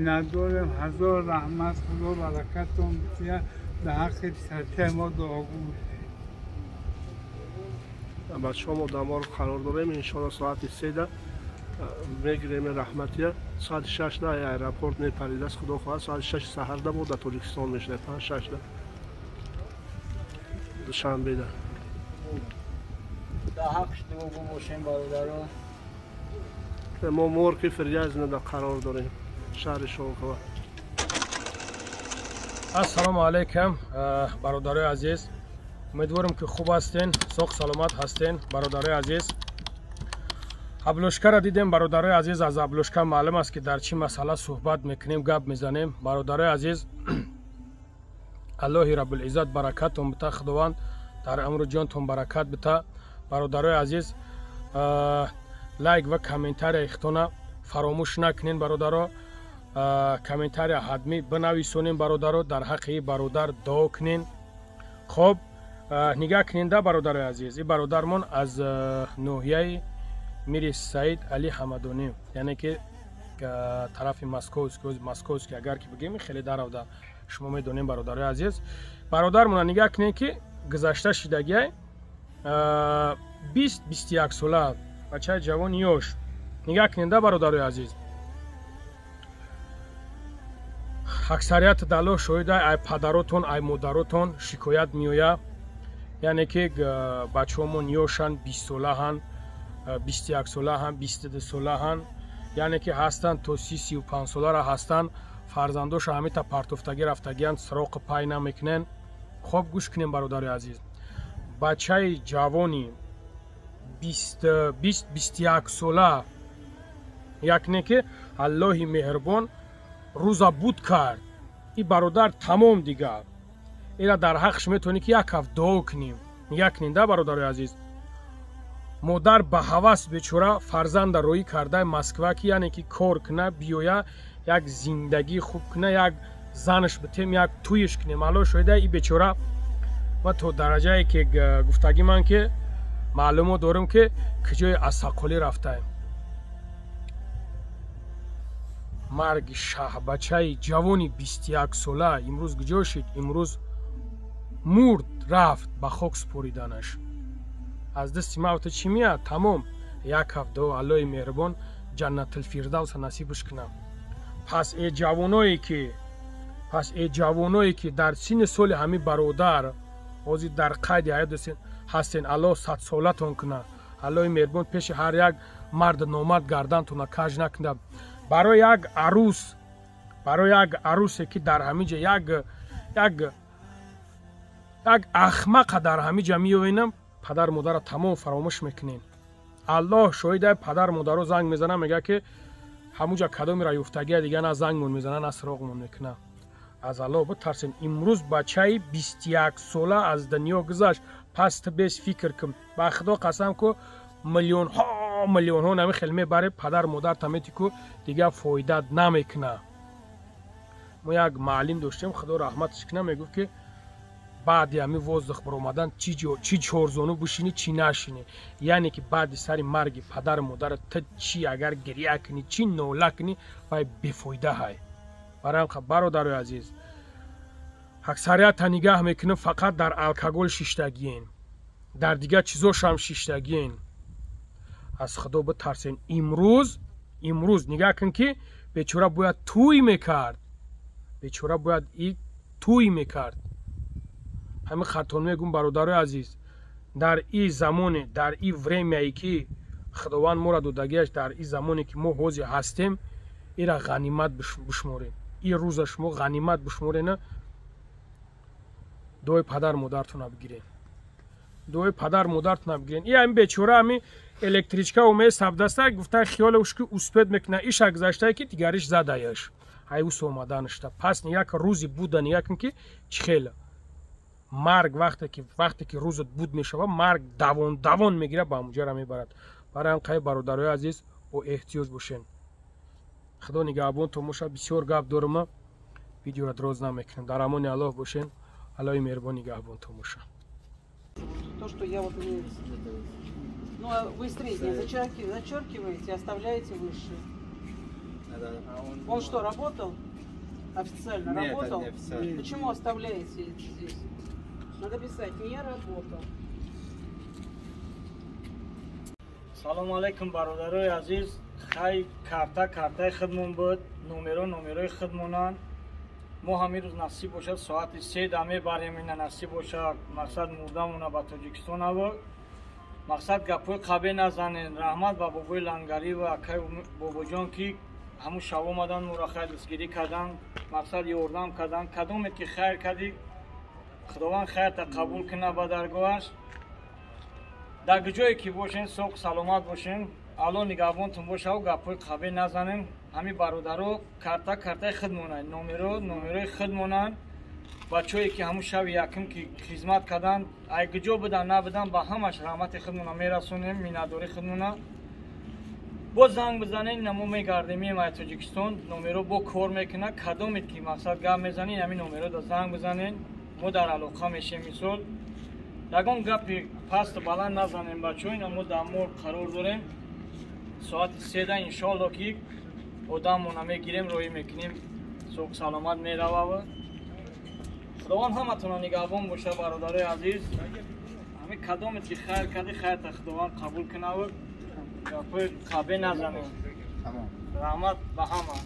منتظرم هزار رحمت خدا برکتتون بسیار در حق سرچه ما دعا بود. بچه ها ما دمار قرار داریم انشاءالله ساعت 3 میگیریم رحمتیه ساعت 6 ایرپورت میپریده است خدا خواهد ساعت 6 سحر ده بود در ترکستان میشه 5-6 دوشنبه ده در حقش دعا باشیم برادران. ما مرغ فریاض در قرار داریم شهر شوکوه. السلام علیکم برادرای عزیز، امیدوارم که خوب هستین، سوق سلامت هستین. برادرای عزیز، ابلوشکا را دیدیم. برادرای عزیز، از ابلوشکا معلوم است که در چی مسئله صحبت میکنیم، گپ میزنیم. برادرای عزیز، الله رب العزت برکتتون بده، خداوند در امر جانتون برکت بده. برادرای عزیز، لایک و کامنتار اختونا فراموش نکنین. برادرها کامنتار حتمی بنویسونین. برادرها در حق برادر دعا کنین. خب نگاه کنین ده برادرای عزیز، این برادرمون از نوحیه میری سعید علی حمدانی، یعنی که طرف مسکو که اگر که بگیم خیلی در شما میدونین. برادرای عزیز، برادرمون نگاه کنین که گذشته شدگی 20-21 ساله بچه جوان یوش. نگاه کنین ده برادرای عزیز، اکثریت دلو شویده ای پدراتون ای مادراتون شکایت میویا، یعنی که بچه همون یوشن 20 ساله هن، 21 ساله هن، 22 ساله هن، یعنی که هستن تو 30-35 ساله را هستن. فرزندوش همی تا پرتوفتگی رفتگی هن، سراغ پای نمیکنن. خب گوش کنیم برادرای عزیز، بچه جوانی 20-21 ساله، یعنی که الله مهربان روزا بود کرد. این برادر تمام دیگه اینا در حقش میتونی که یک هفت دعا کنیم. یک نینده برادر عزیز، مادر به هوس بیچاره فرزند روی کرده مسکو که یعنی که کار کنه بیویا یک زندگی خوب کنه، یک زنش بتیم، یک تویش کنیم. حالا شده این بیچاره و تو درجه که گفتگی من که معلومه دارم که کجای اساقلی رفته. مرگ شه بچه جوانی 21 ساله امروز کجا شد؟ امروز مرد، رفت به خاک سپریدنش. از دست موت چی میاد؟ تمام. یک هفته الله مهربان جنت الفردوس نصیبش کنم. پس ای جوانایی که در سن سال همین برادر اوزی در قید حیات هستین، الله 100 سالتون کنه. الله مهربان پیش هر یک مرد نامرد گردنتون کج نکنه. برای یک عروسی که در همینجا یک احمق در همینجا میوینم، پدر مادر تمام فراموش میکنین. الله شاهده، پدر مادر رو زنگ میزنه میگه که همونجا کدومی را یفتگی دیگه نه زنگمون میزنه نه سراغمون میکنه. از الله بترسین. امروز بچه 21 ساله از دنیا گذشت. پس تو بیس فکر کن، با خدا قسم که میلیون ها نمی خیلی برای پدر مادر تمیتی که دیگه فایده نمیکنه. ما یک معلم داشتیم خدا رحمتش کنه، میگفت که بعد همی وازدخ بر اومدن چی چورزونو بشینی چی نشینی، یعنی که بعد سری مرگ پدر مادر تا چی اگر گریه کنی چی نوله کنی و بفایده های. برای برادر عزیز، اکثریت نگاه میکنه فقط در الکل شیشتگین، در دیگه چیزاش هم شیشتگین. از خدا بترسین. امروز نگاه کن که بیچاره باید توی میکرد، بیچاره باید توی میکرد. همین خطون میگم برادر عزیز، در این زمان، در این ورمی که خداوند ما را دادگیش، در این زمانی که ما حاضر هستیم، این را غنیمت بشماریم. این روزش ما غنیمت بشماریم. دوی پدر مادرتون بگیرین، دوی پدر مادرتون بگیرین. این همین بیچاره همین الکتریچکا اومه سب دسته گفته خیالش که اسپید میکنه، ایش گذشته که دیگرش زدهش هیوس اومدنش. پس یک روزی بودن یکن که چخیله مرگ وقتی که روزت بود میشه مرگ دوان میگیره با اونجا را میبرد. برای همقای برادرای عزیز با احتیاط باشین. خدا نگهبان تو موشه. بسیار گپ دارم، ویدیو را دراز نمیکنم. در امان الله باشین. الله مهربان نگهبان تو موشه. То, что я вот не... Ну, а вы среднее зачеркиваете, оставляете высшее. Он что, работал? Официально Нет, работал? это не официально. Почему оставляете здесь? Надо писать, не работал. салому алайкум бародарои азиз, хай картаи хидмон буд, номерои хидмонанд. мо ҳамин рӯз насиб бошад соати 3 да мебарем, ина насиб бошад мақсад мурдамона ба Тоҷикистон аво. мақсад гапҳои қабе назанен. раҳмат ба бобои лангарӣ ва акаи бобоҷон ки ҳамун шаб омадан моро хай дастгирӣ кардан, мақсад ёрдам кардан. кадоме ки хайр кардӣ, худованд хайрта қабул кина ба даргоҳаш. дар ҷое ки бошен соғ саломат бошен, алло нигаҳбонтун бошаву гапҳои қабе назанем. ҳамин бародаро картаи хидмонанд, номерои хидмонанд. бачое ки ҳамун шаби якум ки хизмат карданд, ай гуҷо будан набудан ба ҳамаш раҳмати хидмона мерасонем, миннатдории хидмона. бо занг бизанен, намо мегардем меомад Тоҷикистон, номеро бо кор мекунад. кадоме ки мақсад гап мезанен, ҳамин номеро да занг бизанен, мо дар алоқа мешем. мисол ягон гапи пасту баланд назанем бачаҳо, ина мо дар мол қарор дорем. соати 3 да иншоалло ки одаммона мегирем, роҳӣ мекунем, соғ саломат меравад. худованд ҳаматона нигаҳбон боша бародарои азиз. ҳамин кадоме ки хайр карди, хайрта худованд қабул кунавад. гапҳои қабе назанем. раҳмат ба ҳама.